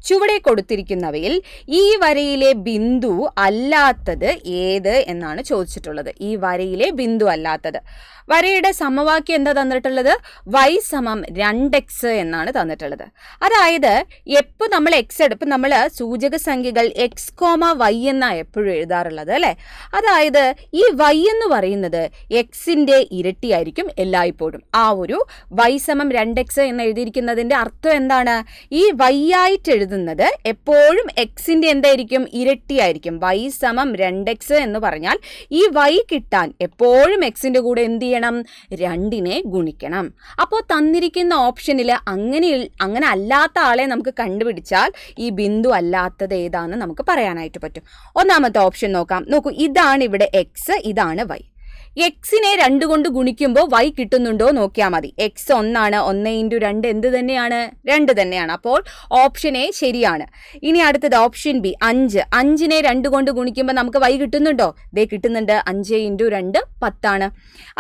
ചുവടെ കൊടുത്തിരിക്കുന്നവയിൽ ഈ വരയിലെ ബിന്ദു അല്ലാത്തത് ഏത് എന്നാണ് ചോദിച്ചിട്ടുള്ളത്. ഈ വരയിലെ ബിന്ദു അല്ലാത്തത്. വരയുടെ സമവാക്യം എന്താ തന്നിട്ടുള്ളത്? y സമം 2x എന്നാണ് തന്നിട്ടുള്ളത്. അതായത് എപ്പോൾ നമ്മൾ നമ്മൾ സൂചക സംഖ്യകൾ x, y എന്നാണ് എപ്പോഴും എഴുതാറുള്ളത് അല്ലേ. അതായത് ഈ y എന്ന് പറയുന്നത് എക്സിൻ്റെ ഇരട്ടിയായിരിക്കും എല്ലായ്പ്പോഴും. ആ ഒരു y സമം 2x എന്ന് എഴുതിയിരിക്കുന്നതിൻ്റെ അർത്ഥം എന്താണ്? ഈ y ആയിട്ട് എഴുതുന്നത് എപ്പോഴും എക്സിൻ്റെ എന്തായിരിക്കും? ഇരട്ടിയായിരിക്കും. y സമം 2x എന്ന് പറഞ്ഞാൽ ഈ y കിട്ടാൻ എപ്പോഴും എക്സിൻ്റെ കൂടെ എന്ത് ചെയ്യണം? 2നെ ഗുണിക്കണം. അപ്പോൾ തന്നിരിക്കുന്ന ഓപ്ഷനിൽ അങ്ങനെ അല്ലാത്ത ആളെ നമുക്ക് കണ്ടുപിടിച്ചാൽ ഈ ബിന്ദു അല്ലാത്തത് ഏതാണെന്ന് നമുക്ക് പറയാനായിട്ട് പറ്റും. ഒന്നാമത്തെ ഓപ്ഷൻ നോക്കൂ, ഇതാണ് ഇവിടെ x, ഇതാണ് y. എക്സിനെ 2 കൊണ്ട് ഗുണിക്കുമ്പോൾ y കിട്ടുന്നുണ്ടോ നോക്കിയാൽ മതി. എക്സ് 1 ആണ്. 1 × 2 എന്ത് തന്നെയാണ്? 2 തന്നെയാണ്. അപ്പോൾ ഓപ്ഷൻ എ ശരിയാണ്. ഇനി അടുത്തത് ഓപ്ഷൻ ബി 5. 5നെ 2 കൊണ്ട് ഗുണിക്കുമ്പോൾ നമുക്ക് y കിട്ടുന്നുണ്ടോ? ദേ കിട്ടുന്നുണ്ട്. 5 × 2 10 ആണ്.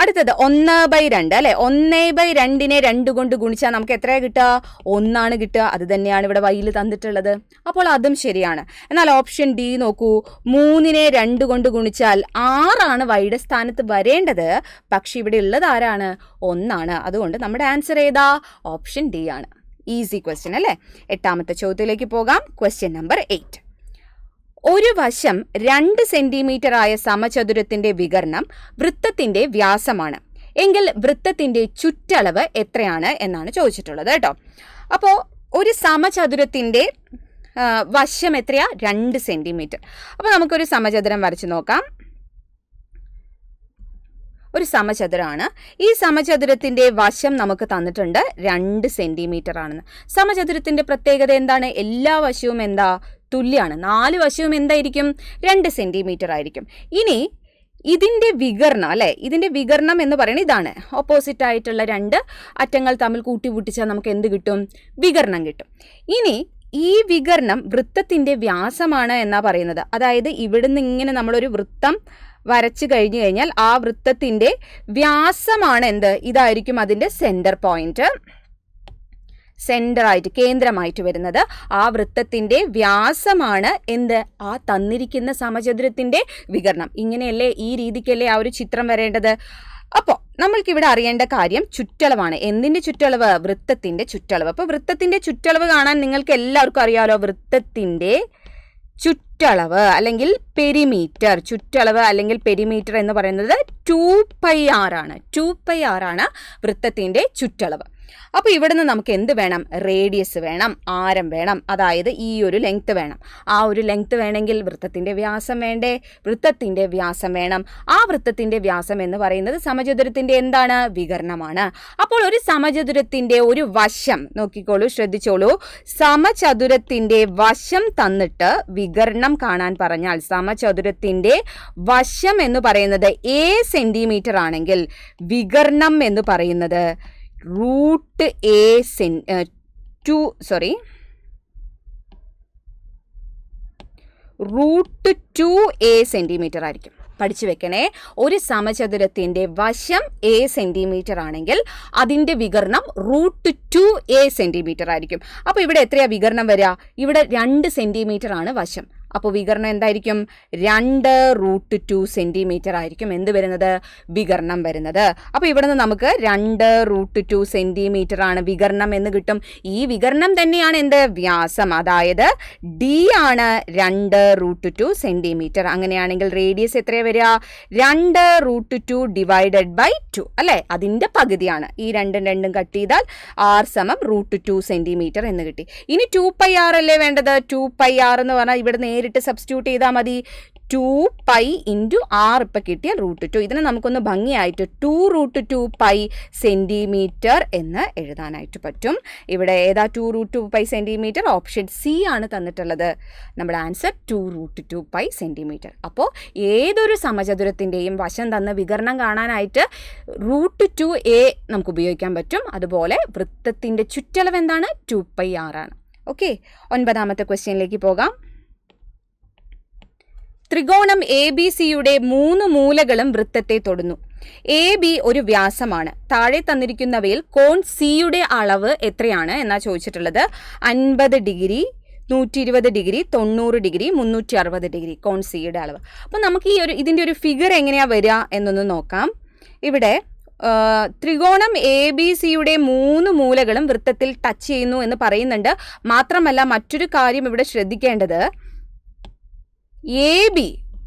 അടുത്തത് 1/2 അല്ലെ. 1/2നെ 2 കൊണ്ട് ഗുണിച്ചാൽ നമുക്ക് എത്രയാണ് കിട്ടുക? 1 ആണ് കിട്ടുക. അത് തന്നെയാണ് ഇവിടെ വൈയിൽ തന്നിട്ടുള്ളത്. അപ്പോൾ അതും ശരിയാണ്. എന്നാൽ ഓപ്ഷൻ ഡി നോക്കൂ, 3നെ 2 കൊണ്ട് ഗുണിച്ചാൽ 6 ആണ് വൈയുടെ സ്ഥാനത്ത് വരേണ്ടത്. പക്ഷെ ഇവിടെ ഉള്ളത് ആരാണ്? 1 ആണ്. അതുകൊണ്ട് നമ്മുടെ ആൻസർ ഏതാ? ഓപ്ഷൻ ഡി ആണ്. ഈസി ക്വസ്റ്റ്യൻ അല്ലേ. 8ാമത്തെ ചോദ്യത്തിലേക്ക് പോകാം. Question number 8. ഒരു വശം 2 സെന്റിമീറ്റർ ആയ സമചതുരത്തിന്റെ വികർണം വൃത്തത്തിന്റെ വ്യാസമാണ് എങ്കിൽ വൃത്തത്തിന്റെ ചുറ്റളവ് എത്രയാണ് എന്നാണ് ചോദിച്ചിട്ടുള്ളത് കേട്ടോ. അപ്പോൾ ഒരു സമചതുരത്തിന്റെ വശം എത്രയാ? 2 സെന്റിമീറ്റർ. അപ്പോൾ നമുക്കൊരു സമചതുരം വരച്ചു നോക്കാം. ഒരു സമചതുരമാണ്. ഈ സമചതുരത്തിന്റെ വശം നമുക്ക് തന്നിട്ടുണ്ട് 2 സെന്റിമീറ്റർ ആണെന്ന്. സമചതുരത്തിന്റെ പ്രത്യേകത എന്താണ്? എല്ലാ വശവും എന്താ? തുല്യമാണ്. 4 വശവും എന്തായിരിക്കും? 2 സെന്റിമീറ്റർ ആയിരിക്കും. ഇനി ഇതിന്റെ വികരണം അല്ലെ, ഇതിന്റെ വികരണം എന്ന് പറയുന്നത് ഇതാണ്. ഓപ്പോസിറ്റ് ആയിട്ടുള്ള 2 അറ്റങ്ങൾ തമ്മിൽ കൂട്ടിമുട്ടിച്ചാൽ നമുക്ക് എന്ത് കിട്ടും? വികരണം കിട്ടും. ഇനി ഈ വികരണം വൃത്തത്തിന്റെ വ്യാസമാണ് എന്നാ പറയുന്നത്. അതായത് ഇവിടുന്ന് ഇങ്ങനെ നമ്മളൊരു വൃത്തം വരച്ചു കഴിഞ്ഞു കഴിഞ്ഞാൽ ആ വൃത്തത്തിന്റെ വ്യാസമാണ് എന്ത്? ഇതായിരിക്കും അതിന്റെ സെന്റർ പോയിന്റ്, സെന്ററായിട്ട് കേന്ദ്രമായിട്ട് വരുന്നത്. ആ വൃത്തത്തിന്റെ വ്യാസമാണ് എന്ത്? ആ തന്നിരിക്കുന്ന സമചതുരത്തിന്റെ വികരണം. ഇങ്ങനെയല്ലേ, ഈ രീതിക്കല്ലേ ആ ഒരു ചിത്രം വരേണ്ടത്. അപ്പോൾ നമ്മൾക്കിവിടെ അറിയേണ്ട കാര്യം ചുറ്റളവാണ്. എന്തിന്റെ ചുറ്റളവ്? വൃത്തത്തിന്റെ ചുറ്റളവ്. അപ്പോൾ വൃത്തത്തിന്റെ ചുറ്റളവ് കാണാൻ നിങ്ങൾക്ക് എല്ലാവർക്കും അറിയാലോ. വൃത്തത്തിന്റെ ചുറ്റളവ് അല്ലെങ്കിൽ പെരിമീറ്റർ, ചുറ്റളവ് അല്ലെങ്കിൽ പെരിമീറ്റർ എന്ന് പറയുന്നത് 2πr ആണ്. 2πr ആണ് വൃത്തത്തിന്റെ ചുറ്റളവ്. അപ്പോൾ ഇവിടുന്ന് നമുക്ക് എന്ത് വേണം? റേഡിയസ് വേണം, ആരം വേണം, അതായത് ഈ ഒരു ലെങ്ത് വേണം. ആ ഒരു ലെങ്ത് വേണമെങ്കിൽ വൃത്തത്തിന്റെ വ്യാസം വേണ്ടേ? വൃത്തത്തിന്റെ വ്യാസം വേണം. ആ വൃത്തത്തിന്റെ വ്യാസം എന്ന് പറയുന്നത് സമചതുരത്തിന്റെ എന്താണ്? വികരണമാണ്. അപ്പോൾ ഒരു സമചതുരത്തിന്റെ ഒരു വശം നോക്കിക്കോളൂ, ശ്രദ്ധിച്ചോളൂ. സമചതുരത്തിന്റെ വശം തന്നിട്ട് വികരണം കാണാൻ പറഞ്ഞാൽ, സമചതുരത്തിന്റെ വശം എന്ന് പറയുന്നത് a സെന്റിമീറ്റർ ആണെങ്കിൽ വികരണം എന്ന് പറയുന്നത് √2a സെന്റിമീറ്റർ ആയിരിക്കും. പഠിച്ചു വെക്കണേ. ഒരു സമചതുരത്തിന്റെ വശം a സെന്റിമീറ്റർ ആണെങ്കിൽ അതിന്റെ വികരണം √2a സെന്റിമീറ്റർ ആയിരിക്കും. അപ്പോൾ ഇവിടെ എത്രയാ വികരണം വരിക? ഇവിടെ 2 സെന്റിമീറ്റർ ആണ് വശം. അപ്പോൾ വികരണം എന്തായിരിക്കും? 2√2 സെന്റിമീറ്റർ ആയിരിക്കും എന്ത് വരുന്നത്? വികരണം വരുന്നത്. അപ്പോൾ ഇവിടെ നിന്ന് നമുക്ക് 2√2 സെന്റിമീറ്റർ ആണ് വികരണം എന്ന് കിട്ടും. ഈ വികരണം തന്നെയാണ് എന്ത്? വ്യാസം. അതായത് d ആണ് 2√2 സെന്റിമീറ്റർ. അങ്ങനെയാണെങ്കിൽ റേഡിയസ് എത്രയാ വരിക? 2√2 ഡിവൈഡഡ് ബൈ 2 അല്ലേ? അതിന്റെ പകുതിയാണ്. ഈ രണ്ടും കട്ട് ചെയ്താൽ r √2 സെന്റിമീറ്റർ എന്ന് കിട്ടി. ഇനി 2πr അല്ലേ വേണ്ടത്? 2πr എന്ന് പറഞ്ഞാൽ ഇവിടെ നേരിട്ട് സബ്സ്റ്റിറ്റ്യൂട്ട് ചെയ്താൽ മതി. 2π × r ഇപ്പം കിട്ടിയാൽ √2. ഇതിനെ നമുക്കൊന്ന് ഭംഗിയായിട്ട് 2√2π സെന്റിമീറ്റർ എന്ന് എഴുതാനായിട്ട് പറ്റും. ഇവിടെ ഏതാ 2√2π സെന്റിമീറ്റർ? ഓപ്ഷൻ സി ആണ് തന്നിട്ടുള്ളത്. നമ്മുടെ ആൻസർ 2√2π സെന്റിമീറ്റർ. അപ്പോൾ ഏതൊരു സമചതുരത്തിൻ്റെയും വശം തന്ന വികരണം കാണാനായിട്ട് √2a നമുക്ക് ഉപയോഗിക്കാൻ പറ്റും. അതുപോലെ വൃത്തത്തിൻ്റെ ചുറ്റളവ് എന്താണ്? 2πr ആണ്. ഓക്കെ, 9ാമത്തെ ക്വസ്റ്റ്യനിലേക്ക് പോകാം. ത്രികോണം ABC-യുടെ 3 മൂലകളും വൃത്തത്തെ തൊടുന്നു. AB ഒരു വ്യാസമാണ്. താഴെ തന്നിരിക്കുന്നവയിൽ കോൺ സിയുടെ അളവ് എത്രയാണ് എന്നാ ചോദിച്ചിട്ടുള്ളത്. 50 ഡിഗ്രി, 120 ഡിഗ്രി, 90 ഡിഗ്രി, 360 ഡിഗ്രി കോൺ സിയുടെ അളവ്. അപ്പോൾ നമുക്ക് ഇതിൻ്റെ ഒരു ഫിഗർ എങ്ങനെയാ വരിക എന്നൊന്ന് നോക്കാം. ഇവിടെ ത്രികോണം ABC-യുടെ 3 മൂലകളും വൃത്തത്തിൽ ടച്ച് ചെയ്യുന്നു എന്ന് പറയുന്നുണ്ട്. മാത്രമല്ല മറ്റൊരു കാര്യം ഇവിടെ ശ്രദ്ധിക്കേണ്ടത്, AB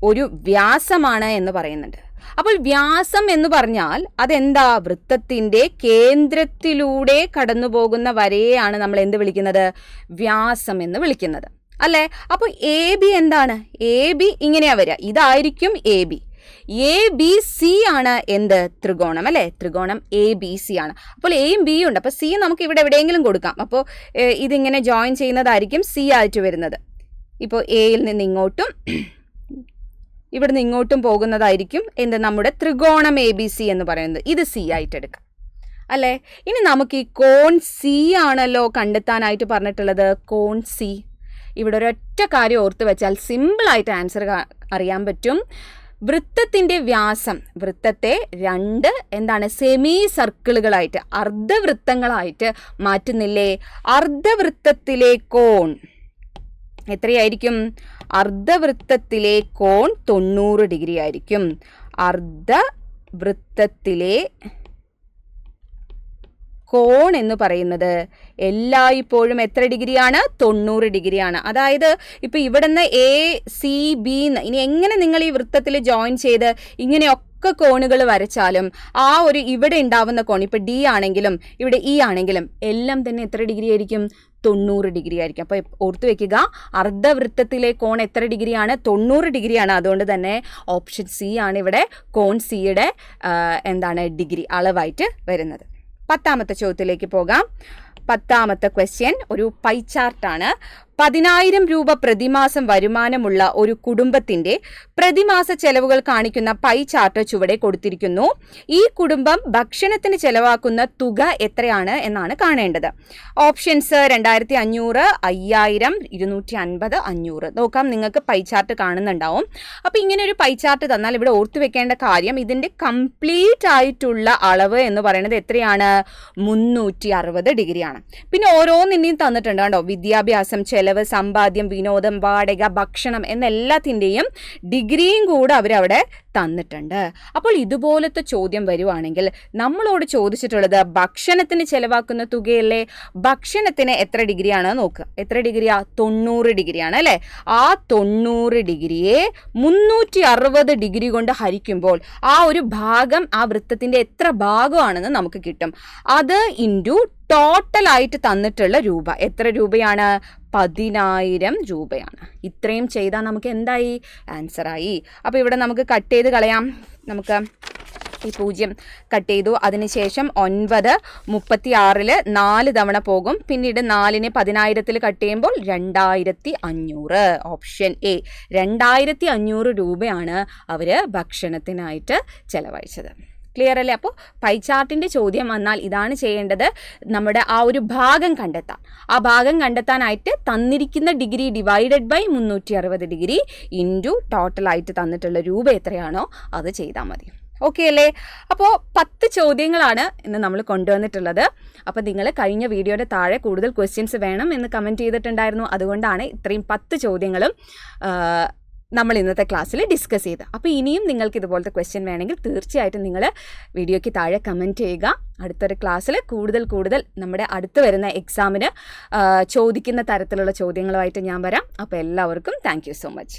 ഒരു വ്യാസമാണ് എന്ന് പറയുന്നുണ്ട്. അപ്പോൾ വ്യാസം എന്ന് പറഞ്ഞാൽ അതെന്താ? വൃത്തത്തിന്റെ കേന്ദ്രത്തിലൂടെ കടന്നു പോകുന്ന വരയെയാണ് നമ്മൾ എന്ത് വിളിക്കുന്നത്? വ്യാസം എന്ന് വിളിക്കുന്നത് അല്ലേ? അപ്പോൾ AB എന്താണ്? AB ഇങ്ങനെയാ വരിക. ഇതായിരിക്കും AB. ABC ആണ് എന്ത്? ത്രികോണം അല്ലേ? ത്രികോണം ABC ആണ്. അപ്പോൾ എയും ബിയും ഉണ്ട്. അപ്പോൾ സി നമുക്ക് ഇവിടെ എവിടെയെങ്കിലും കൊടുക്കാം. അപ്പോൾ ഇതിങ്ങനെ ജോയിൻ ചെയ്യുന്നതായിരിക്കും സി ആയിട്ട് വരുന്നത്. ഇപ്പോൾ എയിൽ നിന്ന് ഇങ്ങോട്ടും ഇവിടുന്ന് ഇങ്ങോട്ടും പോകുന്നതായിരിക്കും എന്ത്? നമ്മുടെ ത്രികോണം ABC എന്ന് പറയുന്നത്. ഇത് സി ആയിട്ട് എടുക്കാം അല്ലേ? ഇനി നമുക്ക് ഈ കോൺ സി ആണല്ലോ കണ്ടെത്താനായിട്ട് പറഞ്ഞിട്ടുള്ളത്. കോൺ സി, ഇവിടെ ഒരൊറ്റ കാര്യം ഓർത്ത് വെച്ചാൽ സിമ്പിളായിട്ട് ആൻസർ അറിയാൻ പറ്റും. വൃത്തത്തിൻ്റെ വ്യാസം, വൃത്തത്തെ 2 എന്താണ്? സെമി സർക്കിളുകളായിട്ട്, അർദ്ധവൃത്തങ്ങളായിട്ട് മാറ്റുന്നില്ലേ? അർദ്ധവൃത്തത്തിലെ കോൺ എത്രയായിരിക്കും? അർദ്ധവൃത്തത്തിലെ കോൺ 90 ഡിഗ്രി ആയിരിക്കും. അർദ്ധവൃത്തത്തിലെ കോൺ എന്ന് പറയുന്നത് എല്ലായ്പ്പോഴും എത്ര ഡിഗ്രിയാണ്? 90 ഡിഗ്രിയാണ്. അതായത് ഇപ്പോൾ ഇവിടുന്ന് A C B ഇനി എങ്ങനെ നിങ്ങൾ ഈ വൃത്തത്തിൽ ജോയിൻ ചെയ്ത് ഇങ്ങനെയൊക്കെ ഏതൊക്കെ കോണുകൾ വരച്ചാലും ആ ഒരു ഇവിടെ ഉണ്ടാവുന്ന കോൺ, ഇപ്പൊ ഡി ആണെങ്കിലും ഇവിടെ ഇ ആണെങ്കിലും എല്ലാം തന്നെ എത്ര ഡിഗ്രി ആയിരിക്കും? 90 ഡിഗ്രി ആയിരിക്കും. അപ്പോൾ ഓർത്തു വെക്കുക, അർദ്ധവൃത്തത്തിലെ കോൺ എത്ര ഡിഗ്രിയാണ്? 90 ഡിഗ്രിയാണ്. അതുകൊണ്ട് തന്നെ ഓപ്ഷൻ സി ആണ് ഇവിടെ കോൺ സിയുടെ ഡിഗ്രി അളവായിട്ട് വരുന്നത്. 10ാമത്തെ ചോദ്യത്തിലേക്ക് പോകാം. 10ാമത്തെ ക്വസ്റ്റ്യൻ ഒരു പൈ ചാർട്ടാണ്. 10,000 രൂപ പ്രതിമാസം വരുമാനമുള്ള ഒരു കുടുംബത്തിന്റെ പ്രതിമാസ ചെലവുകൾ കാണിക്കുന്ന പൈ ചാർട്ട് ചുവടെ കൊടുത്തിരിക്കുന്നു. ഈ കുടുംബം ഭക്ഷണത്തിന് ചെലവാക്കുന്ന തുക എത്രയാണ് എന്നാണ് കാണേണ്ടത്. ഓപ്ഷൻസ് 2,500, 5,000, 250, 500. നോക്കാം, നിങ്ങൾക്ക് പൈ ചാർട്ട് കാണുന്നുണ്ടാവും. അപ്പോൾ ഇങ്ങനെ ഒരു പൈ ചാർട്ട് തന്നാൽ ഇവിടെ ഓർത്തു വെക്കേണ്ട കാര്യം, ഇതിന്റെ കംപ്ലീറ്റ് ആയിട്ടുള്ള അളവ് എന്ന് പറയുന്നത് എത്രയാണ്? 360 ഡിഗ്രിയാണ്. പിന്നെ ഓരോന്നിനെയും തന്നിട്ടുണ്ട് കേട്ടോ. വിദ്യാഭ്യാസം, ചെലവ്, സമ്പാദ്യം, വിനോദം, വാടക, ഭക്ഷണം എന്നെല്ലാത്തിൻ്റെയും ഡിഗ്രിയും കൂടെ അവരവിടെ തന്നിട്ടുണ്ട്. അപ്പോൾ ഇതുപോലത്തെ ചോദ്യം വരുവാണെങ്കിൽ നമ്മളോട് ചോദിച്ചിട്ടുള്ളത് ഭക്ഷണത്തിന് ചെലവാക്കുന്ന തുകയല്ലേ? ഭക്ഷണത്തിന് എത്ര ഡിഗ്രിയാണ് നോക്കുക. എത്ര ഡിഗ്രിയാ? 90 ഡിഗ്രിയാണ് അല്ലേ? ആ 90 ഡിഗ്രിയെ 360 ഡിഗ്രി കൊണ്ട് ഹരിക്കുമ്പോൾ ആ ഒരു ഭാഗം, ആ വൃത്തത്തിന്റെ എത്ര ഭാഗമാണെന്ന് നമുക്ക് കിട്ടും. അത് ഇൻറ്റു ടോട്ടലായിട്ട് തന്നിട്ടുള്ള രൂപ എത്ര രൂപയാണ്? 10,000 രൂപയാണ്. ഇത്രയും ചെയ്താൽ നമുക്ക് എന്തായി? ആൻസറായി. അപ്പോൾ ഇവിടെ നമുക്ക് കട്ട് ചെയ്ത് കളയാം. നമുക്ക് ഈ 0 കട്ട് ചെയ്തു. അതിനുശേഷം 9 36 4 തവണ പോകും. പിന്നീട് 4നെ 10,000 കട്ട് ചെയ്യുമ്പോൾ 2,500. ഓപ്ഷൻ എ 2,500 രൂപയാണ് അവർ ഭക്ഷണത്തിനായിട്ട് ചെലവഴിച്ചത്. ക്ലിയർ അല്ലേ? അപ്പോൾ പൈ ചാർട്ടിൻ്റെ ചോദ്യം വന്നാൽ ഇതാണ് ചെയ്യേണ്ടത്. നമ്മുടെ ആ ഒരു ഭാഗം കണ്ടെത്താം. ആ ഭാഗം കണ്ടെത്താനായിട്ട് തന്നിരിക്കുന്ന degree divided by 360 degree into ടോട്ടലായിട്ട് തന്നിട്ടുള്ള രൂപ എത്രയാണോ അത് ചെയ്താൽ മതി. ഓക്കെ അല്ലേ? അപ്പോൾ 10 ചോദ്യങ്ങളാണ് ഇന്ന് നമ്മൾ കൊണ്ടുവന്നിട്ടുള്ളത്. അപ്പോൾ നിങ്ങൾ കഴിഞ്ഞ വീഡിയോയുടെ താഴെ കൂടുതൽ ക്വസ്റ്റ്യൻസ് വേണം എന്ന് കമൻറ്റ് ചെയ്തിട്ടുണ്ടായിരുന്നു. അതുകൊണ്ടാണ് ഇത്രയും 10 ചോദ്യങ്ങളും നമ്മൾ ഇന്നത്തെ ക്ലാസ്സിൽ ഡിസ്കസ് ചെയ്ത്. അപ്പോൾ ഇനിയും നിങ്ങൾക്ക് ഇതുപോലത്തെ ക്വസ്റ്റ്യൻ വേണമെങ്കിൽ തീർച്ചയായിട്ടും നിങ്ങൾ വീഡിയോയ്ക്ക് താഴെ കമൻറ്റ് ചെയ്യുക. അടുത്തൊരു ക്ലാസ്സിൽ കൂടുതൽ നമ്മുടെ അടുത്ത് വരുന്ന എക്സാമിന് ചോദിക്കുന്ന തരത്തിലുള്ള ചോദ്യങ്ങളുമായിട്ട് ഞാൻ വരാം. അപ്പോൾ എല്ലാവർക്കും താങ്ക് യു സോ മച്ച്.